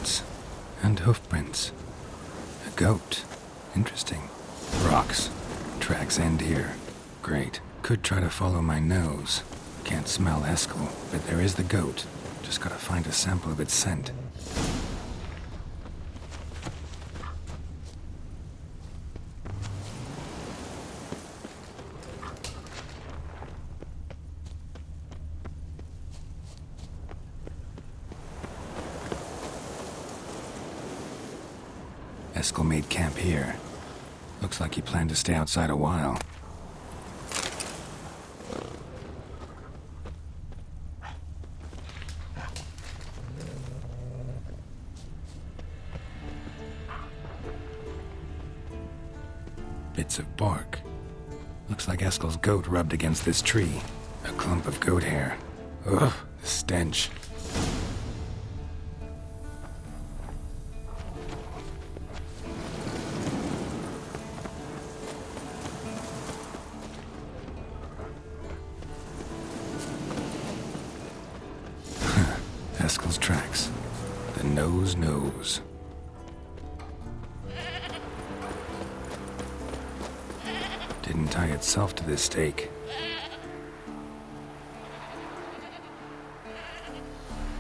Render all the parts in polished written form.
footprints. And hoofprints. A goat. Interesting. Rocks. Tracks end here. Great. Could try to follow my nose. Can't smell Eskel, but there is the goat. Just gotta find a sample of its scent. Eskel made camp here. Looks like he planned to stay outside a while. Bits of bark. Looks like Eskel's goat rubbed against this tree. A clump of goat hair. Ugh, the stench. Eskel's tracks. The nose knows. Didn't tie itself to this stake.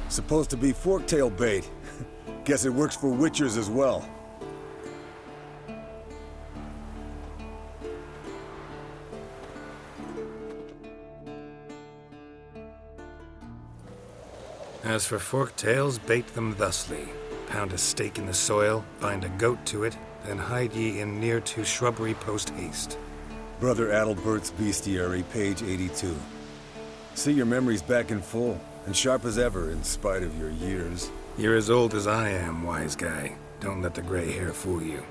Supposed to be forktail bait. Guess it works for witchers as well. As for forktails, bait them thusly. Pound a stake in the soil, bind a goat to it, then hide ye in near to shrubbery post haste. Brother Adalbert's Bestiary, page 82. See your memories back in full, and sharp as ever in spite of your years. You're as old as I am, wise guy. Don't let the gray hair fool you.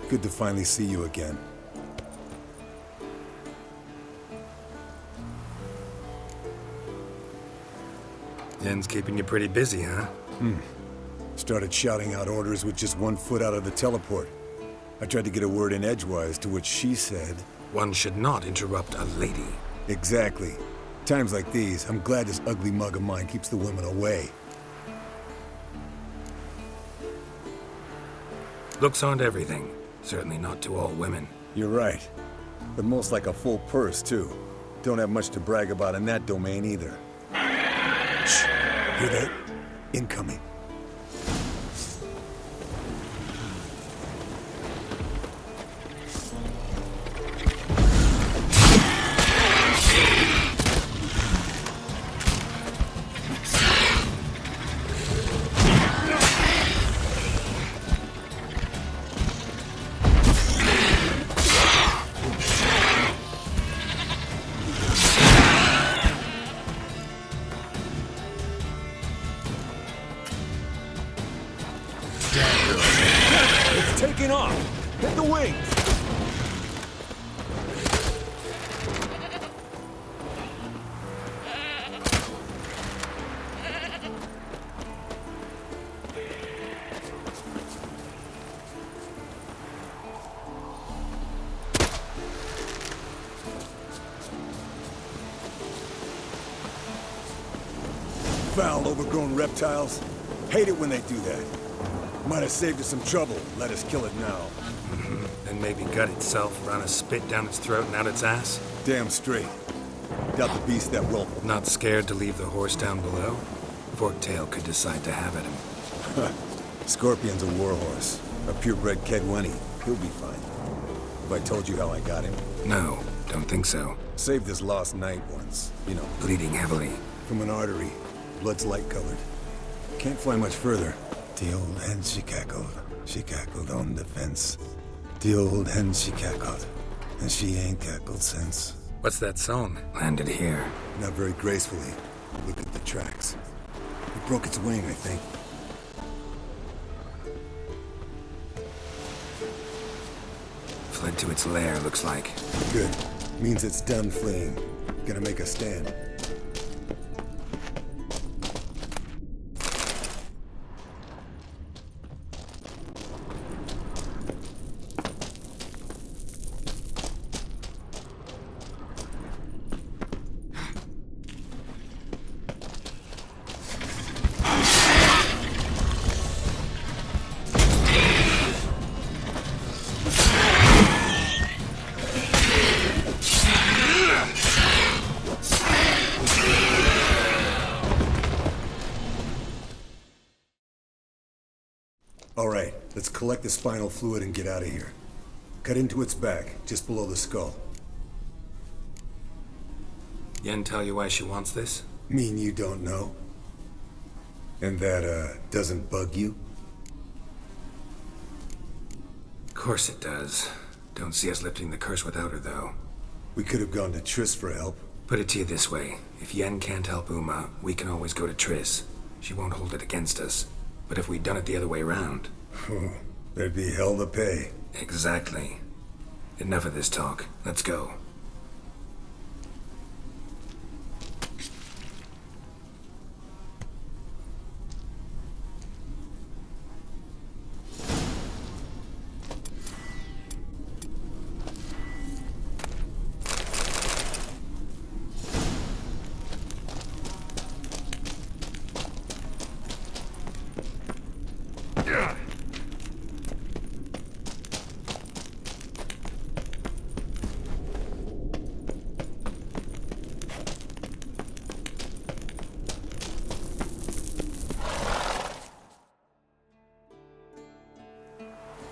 Good to finally see you again. Yen's keeping you pretty busy, huh? Started shouting out orders with just 1 foot out of the teleport. I tried to get a word in edgewise, to which she said... One should not interrupt a lady. Exactly. Times like these, I'm glad this ugly mug of mine keeps the women away. Looks aren't everything. Certainly not to all women. You're right. But most like a full purse, too. Don't have much to brag about in that domain, either. Shh! Hear that? Incoming. Taking off! Hit the wings! Foul, overgrown reptiles. Hate it when they do that. Might have saved us some trouble. Let us kill it now. And maybe gut itself, run a spit down its throat and out its ass? Damn straight. Doubt the beast that will. Not scared to leave the horse down below? Forktail could decide to have at him. Scorpion's a warhorse. A purebred Kedwenny. He'll be fine. Have I told you how I got him? No, don't think so. Saved this lost knight once. You know, Bleeding heavily. from an artery. Blood's light-colored. Can't fly much further. The old hen, she cackled on the fence. The old hen, she cackled, and she ain't cackled since. What's that song? Landed here. Not very gracefully. Look at the tracks. It broke its wing, I think. Fled to its lair, looks like. Good. Means it's done fleeing. Gonna make a stand. Let's collect the spinal fluid and get out of here. Cut into its back, just below the skull. Yen tell you why she wants this? Mean you don't know? And that, doesn't bug you? Of course it does. Don't see us lifting the curse without her, though. We could have gone to Triss for help. Put it to you this way. If Yen can't help Uma, we can always go to Triss. She won't hold it against us. But if we'd done it the other way around... There'd be hell to pay. Exactly. Enough of this talk. Let's go.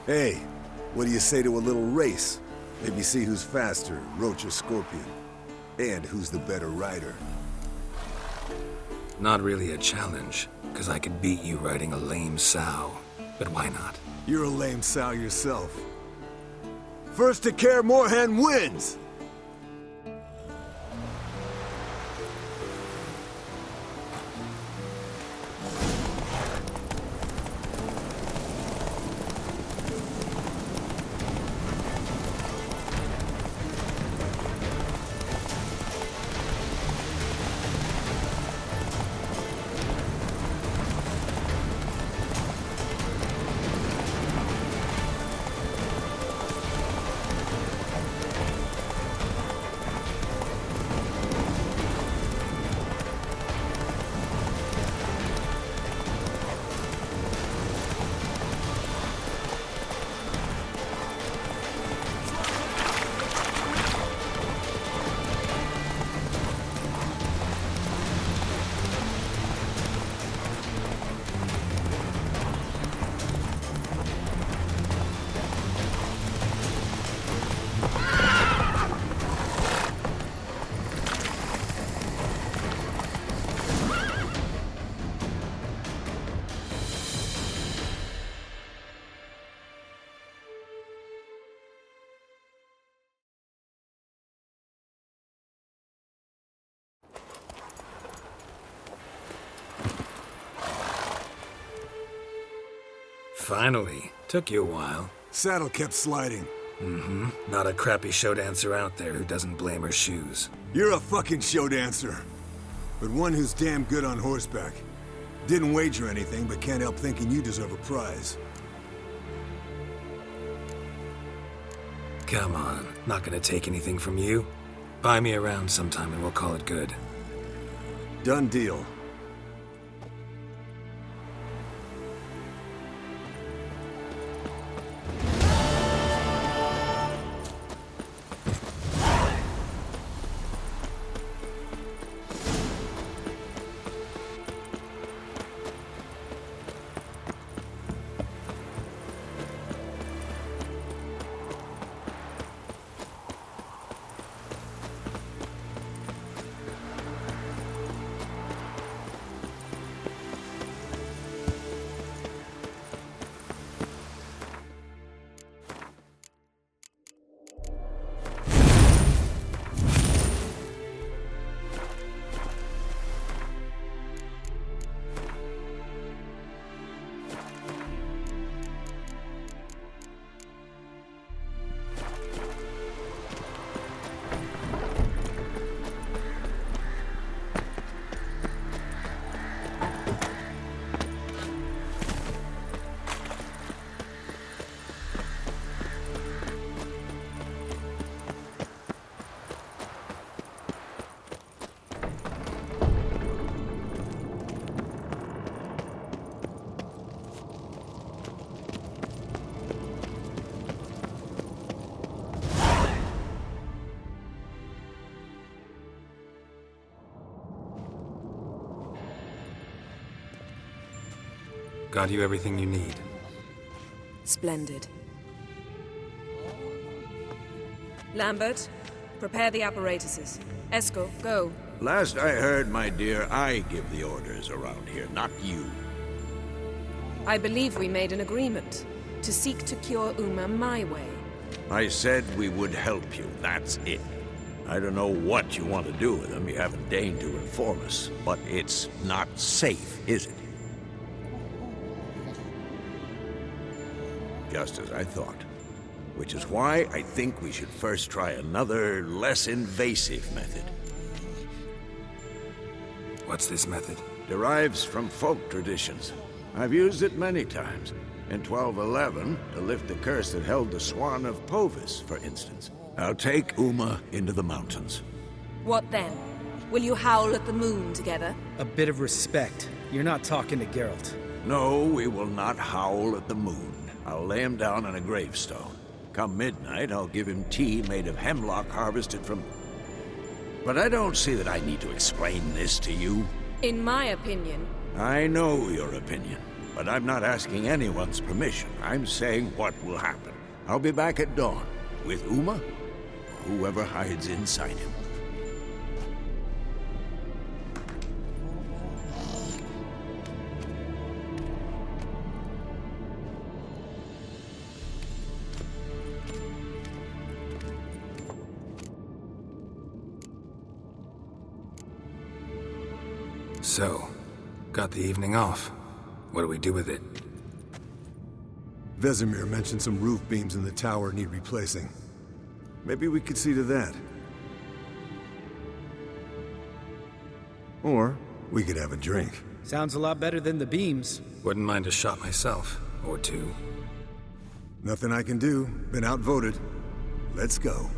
Hey, what do you say to a little race? Maybe see who's faster, Roach or Scorpion. And who's the better rider. Not really a challenge, because I could beat you riding a lame sow. But why not? You're a lame sow yourself. First to Kaer Morhen wins! Finally. Took you a while. Saddle kept sliding. Mm-hmm. Not a crappy show dancer out there who doesn't blame her shoes. You're a fucking show dancer. But one who's damn good on horseback. Didn't wager anything, but can't help thinking you deserve a prize. Come on. Not gonna take anything from you. Buy me around sometime and we'll call it good. Done deal. Got you everything you need. Splendid. Lambert, prepare the apparatuses. Eskel, go. Last I heard, my dear, I give the orders around here, not you. I believe we made an agreement to seek to cure Uma my way. I said we would help you, that's it. I don't know what you want to do with them, you haven't deigned to inform us, but it's not safe, is it? Just as I thought. Which is why I think we should first try another, less invasive method. What's this method? Derives from folk traditions. I've used it many times. In 1211, to lift the curse that held the Swan of Povis, for instance. I'll take Uma into the mountains. What then? Will you howl at the moon together? A bit of respect. You're not talking to Geralt. No, we will not howl at the moon. I'll lay him down on a gravestone. Come midnight, I'll give him tea made of hemlock harvested from... But I don't see that I need to explain this to you. In my opinion... I know your opinion, but I'm not asking anyone's permission. I'm saying what will happen. I'll be back at dawn, with Uma, or whoever hides inside him. So, got the evening off. What do we do with it? Vesemir mentioned some roof beams in the tower need replacing. Maybe we could see to that. Or we could have a drink. Sounds a lot better than the beams. Wouldn't mind a shot myself, or two. Nothing I can do. Been outvoted. Let's go.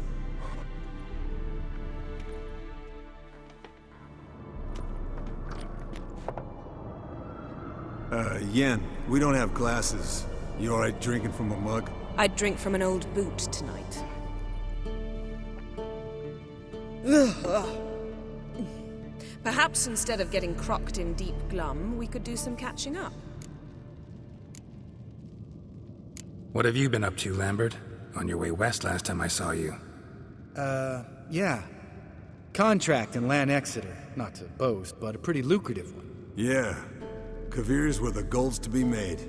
Yen, we don't have glasses. You alright drinking from a mug? I'd drink from an old boot tonight. Perhaps instead of getting crocked in deep glum, we could do some catching up. What have you been up to, Lambert? On your way west last time I saw you. Yeah. Contract in Lan Exeter. Not to boast, but a pretty lucrative one. Yeah. Kavir's were the gold's to be made.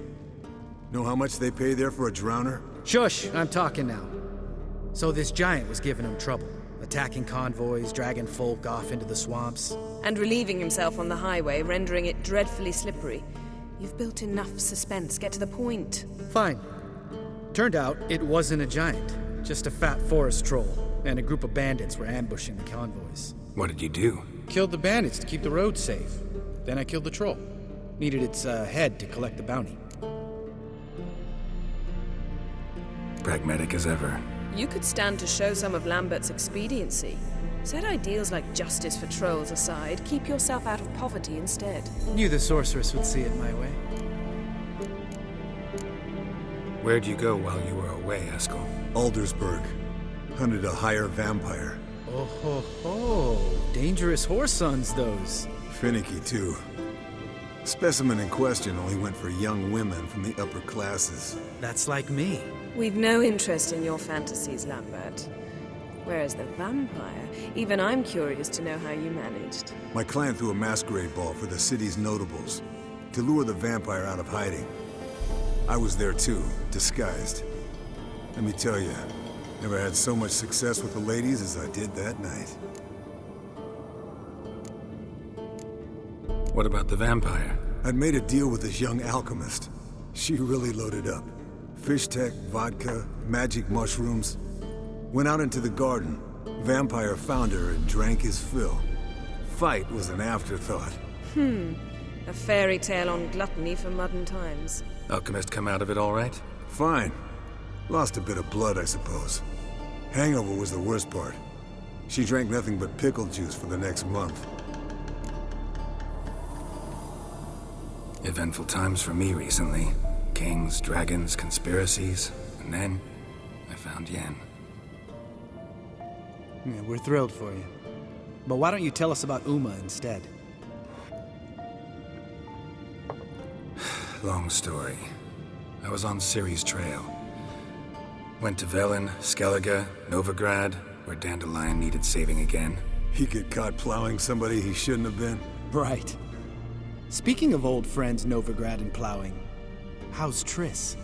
Know how much they pay there for a drowner? Shush! I'm talking now. So this giant was giving him trouble. Attacking convoys, dragging folk off into the swamps. And relieving himself on the highway, rendering it dreadfully slippery. You've built enough suspense. Get to the point. Fine. Turned out it wasn't a giant. Just a fat forest troll. And a group of bandits were ambushing the convoys. What did you do? Killed the bandits to keep the roads safe. Then I killed the troll. Needed its head to collect the bounty. Pragmatic as ever. You could stand to show some of Lambert's expediency. Set ideals like justice for trolls aside, keep yourself out of poverty instead. Knew the sorceress would see it my way. Where'd you go while you were away, Eskel? Aldersburg. Hunted a higher vampire. Oh ho ho! Dangerous horse sons, those. Finicky, too. Specimen in question only went for young women from the upper classes. That's like me. We've no interest in your fantasies, Lambert. Whereas the vampire, even I'm curious to know how you managed. My clan threw a masquerade ball for the city's notables, to lure the vampire out of hiding. I was there too, disguised. Let me tell you, never had so much success with the ladies as I did that night. What about the vampire? I'd made a deal with this young alchemist. She really loaded up. Fish tech, vodka, magic mushrooms. Went out into the garden. Vampire found her and drank his fill. Fight was an afterthought. A fairy tale on gluttony for modern times. Alchemist come out of it all right? Fine. Lost a bit of blood, I suppose. Hangover was the worst part. She drank nothing but pickle juice for the next month. Eventful times for me recently. Kings, dragons, conspiracies, and then I found Yen. Yeah, we're thrilled for you. But why don't you tell us about Uma instead? Long story. I was on Ciri's trail. Went to Velen, Skellige, Novigrad, where Dandelion needed saving again. He get caught plowing somebody he shouldn't have been. Right. Speaking of old friends Novigrad and plowing, how's Triss?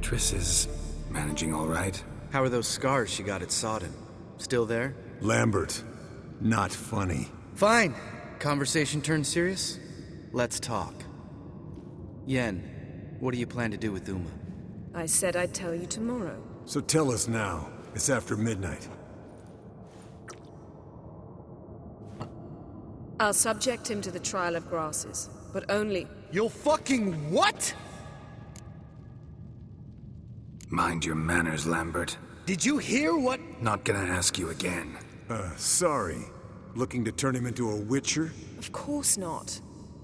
Triss is managing all right. How are those scars she got at Sodden? Still there? Lambert, not funny. Fine. Conversation turned serious? Let's talk. Yen, what do you plan to do with Uma? I said I'd tell you tomorrow. So tell us now. It's after midnight. I'll subject him to the trial of grasses, but only... You'll fucking what? Mind your manners, Lambert. Did you hear what? Not gonna ask you again. Sorry. Looking to turn him into a witcher? Of course not.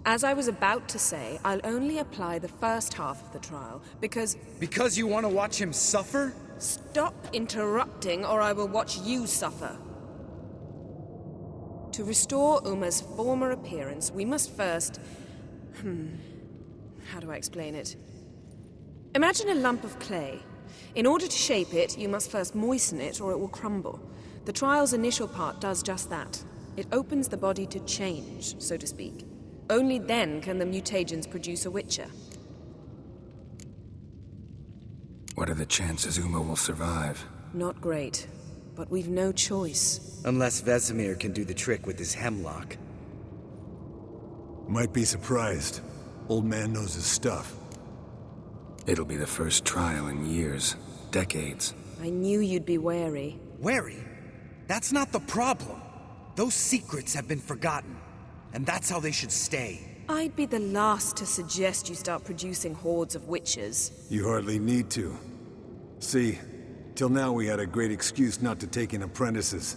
As I was about to say, I'll only apply the first half of the trial, because... Because you want to watch him suffer? Stop interrupting, or I will watch you suffer. To restore Uma's former appearance, we must first... How do I explain it? Imagine a lump of clay. In order to shape it, you must first moisten it, or it will crumble. The trial's initial part does just that. It opens the body to change, so to speak. Only then can the mutagens produce a witcher. What are the chances Uma will survive? Not great, but we've no choice. Unless Vesemir can do the trick with his hemlock. Might be surprised. Old man knows his stuff. It'll be the first trial in years, decades. I knew you'd be wary. Wary? That's not the problem. Those secrets have been forgotten, and that's how they should stay. I'd be the last to suggest you start producing hordes of witches. You hardly need to. See, till now we had a great excuse not to take in apprentices.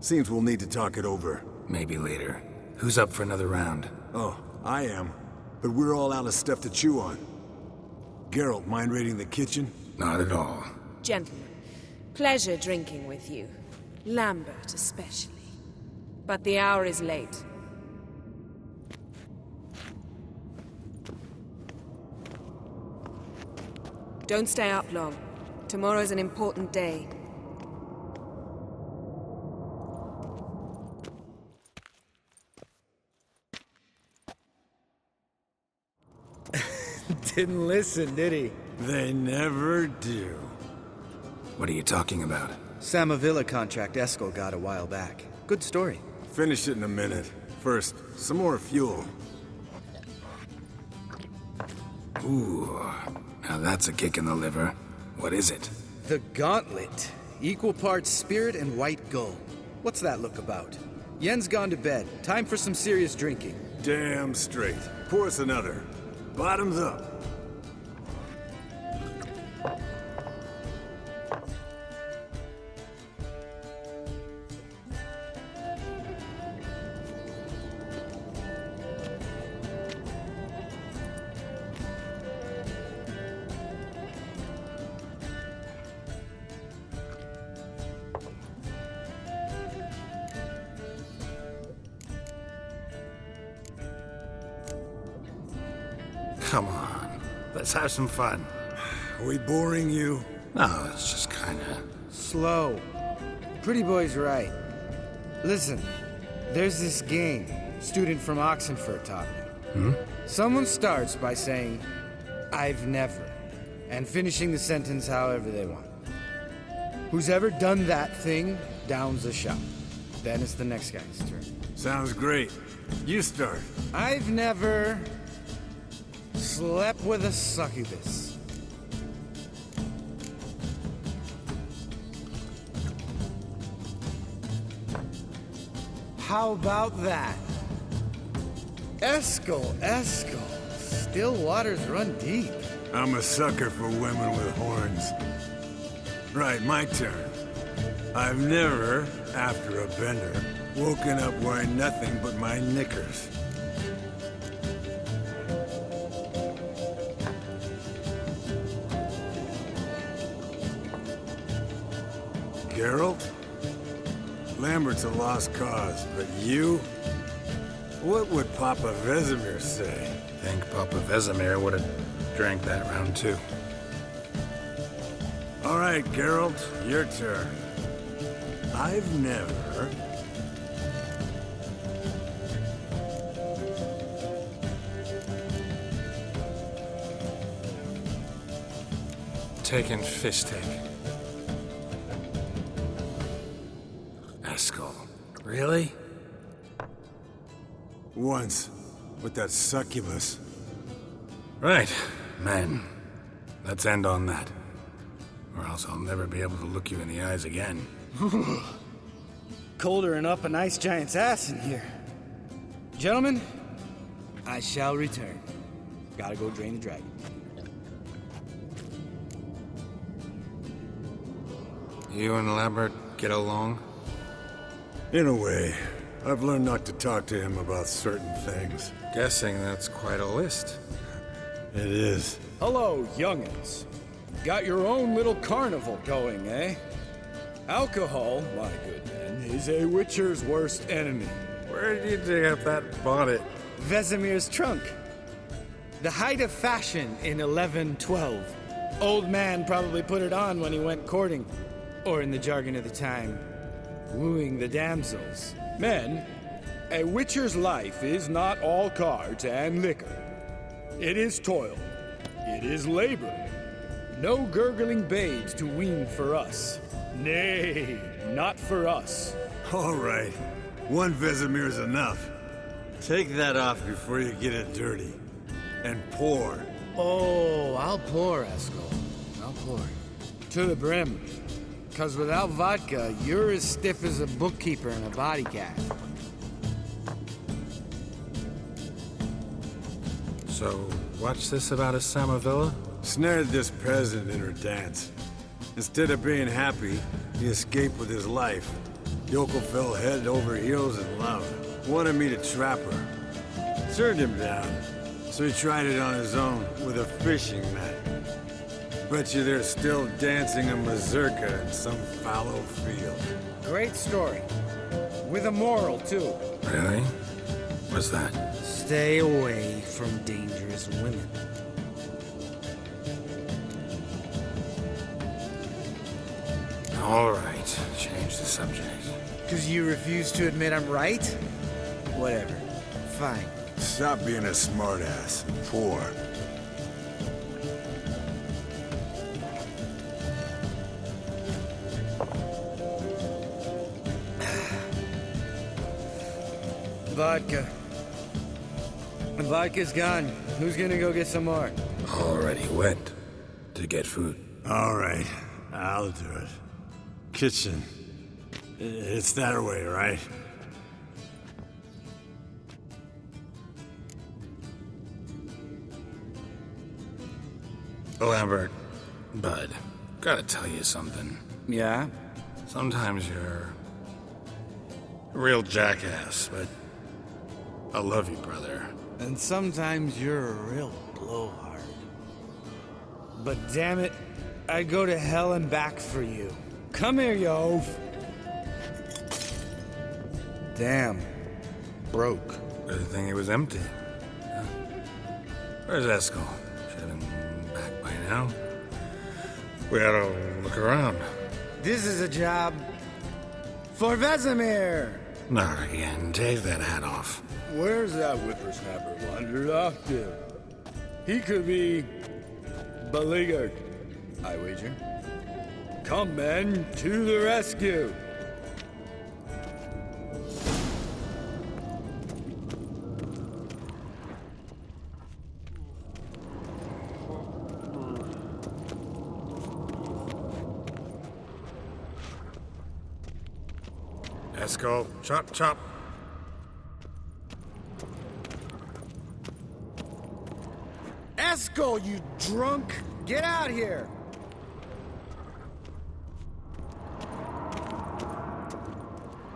Seems we'll need to talk it over. Maybe later. Who's up for another round? Oh, I am. But we're all out of stuff to chew on. Geralt, mind raiding the kitchen? Not at all. Gentlemen, pleasure drinking with you. Lambert especially. But the hour is late. Don't stay up long. Tomorrow's an important day. Didn't listen, did he? They never do. What are you talking about? Samavilla contract Eskel got a while back. Good story. Finish it in a minute. First, some more fuel. Ooh, now that's a kick in the liver. What is it? The Gauntlet. Equal parts spirit and white gull. What's that look about? Yen's gone to bed. Time for some serious drinking. Damn straight. Pour us another. Bottoms up. Come on, let's have some fun. Are we boring you? No, it's just kinda... Slow. Pretty boy's right. Listen, there's this game student from Oxenfurt taught me. Someone starts by saying, "I've never," and finishing the sentence however they want. Who's ever done that thing downs a shot. Then it's the next guy's turn. Sounds great. You start. I've never slept with a succubus. How about that? Eskel. Still waters run deep. I'm a sucker for women with horns. Right, my turn. I've never, after a bender, woken up wearing nothing but my knickers. Geralt? Lambert's a lost cause, but you? What would Papa Vesemir say? Think Papa Vesemir would have drank that round too. All right, Geralt, your turn. I've never... Taken Fistic. Eskel. Really? Once, with that succubus. Right, man. Let's end on that. Or else I'll never be able to look you in the eyes again. Colder and up a nice giant's ass in here. Gentlemen, I shall return. Gotta go drain the dragon. You and Lambert get along? In a way. I've learned not to talk to him about certain things. Guessing that's quite a list. It is. Hello, youngins. Got your own little carnival going, eh? Alcohol, my good man, is a witcher's worst enemy. Where did you dig up that bonnet? Vesemir's trunk. The height of fashion in 1112. Old man probably put it on when he went courting. Or in the jargon of the time, wooing the damsels. Men, a witcher's life is not all cards and liquor. It is toil. It is labor. No gurgling babes to wean for us. Nay, not for us. All right. One Vesemir's enough. Take that off before you get it dirty. And pour. Oh, I'll pour, Eskel. I'll pour. To the brim. 'Cause without vodka, you're as stiff as a bookkeeper in a body cat. So, what's this about a Samavilla? Snared this peasant in her dance. Instead of being happy, he escaped with his life. Yoko fell head over heels in love. Wanted me to trap her. Turned him down, so he tried it on his own with a fishing net. Bet you they're still dancing a mazurka in some fallow field. Great story. With a moral, too. Really? What's that? Stay away from dangerous women. All right, change the subject. 'Cause you refuse to admit I'm right? Whatever. Fine. Stop being a smartass. Pour. Vodka. The vodka's gone. Who's gonna go get some more? Already went to get food. All right, I'll do it. Kitchen. It's that way, right? Lambert, Bud, gotta tell you something. Yeah? Sometimes you're a real jackass, but I love you, brother. And sometimes you're a real blowhard. But damn it, I'd go to hell and back for you. Come here, you oaf. Damn. Broke. Good thing it was empty. Huh? Where's Eskel? Should have been back by now. We ought to look around. This is a job for Vesemir. Not again. Take that hat off. Where's that whippersnapper wandered off to? He could be beleaguered, I wager. Come, men, to the rescue! Eskel, chop, chop. Eskel, you drunk! Get out here!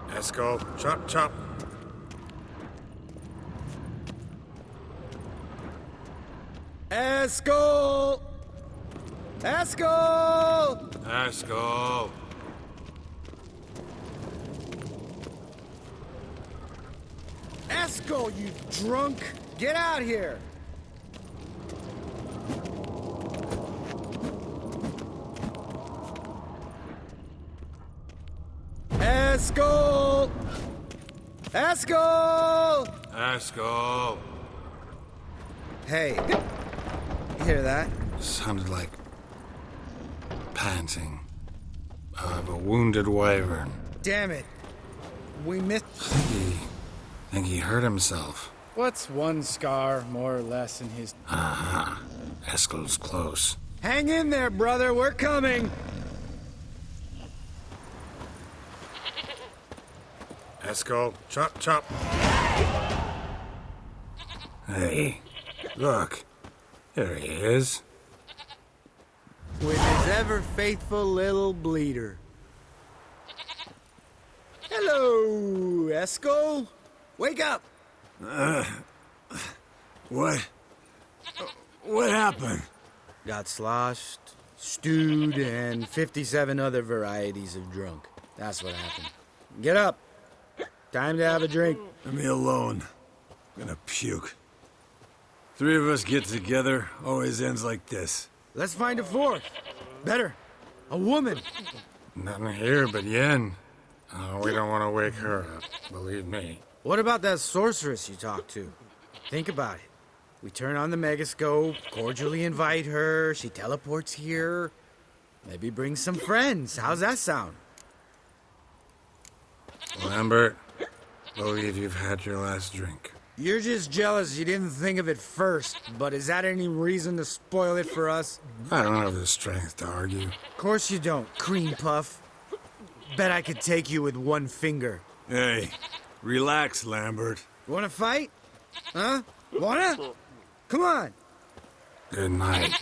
Eskel, chop, chop. Eskel! Eskel! Eskel. Eskel, you drunk! Get out here! Eskel! Eskel! Eskel! Hey, you hear that? Sounded like panting of a wounded wyvern. Damn it. We missed... Think he hurt himself. What's one scar, more or less, in his... Uh-huh. Eskel's close. Hang in there, brother. We're coming. Eskel, chop, chop. Hey, look. There he is. With his ever-faithful little bleeder. Hello, Eskel. Wake up. What? What happened? Got sloshed, stewed, and 57 other varieties of drunk. That's what happened. Get up. Time to have a drink. Leave me alone. I'm gonna puke. Three of us get together, always ends like this. Let's find a fourth. Better. A woman. Nothing here but Yen. Oh, we don't want to wake her up, believe me. What about that sorceress you talked to? Think about it. We turn on the megascope, cordially invite her, she teleports here. Maybe bring some friends. How's that sound? Lambert, believe you've had your last drink. You're just jealous you didn't think of it first, but is that any reason to spoil it for us? I don't have the strength to argue. Of course you don't, cream puff. Bet I could take you with one finger. Hey, relax, Lambert. You wanna fight? Huh? Wanna? Come on. Good night.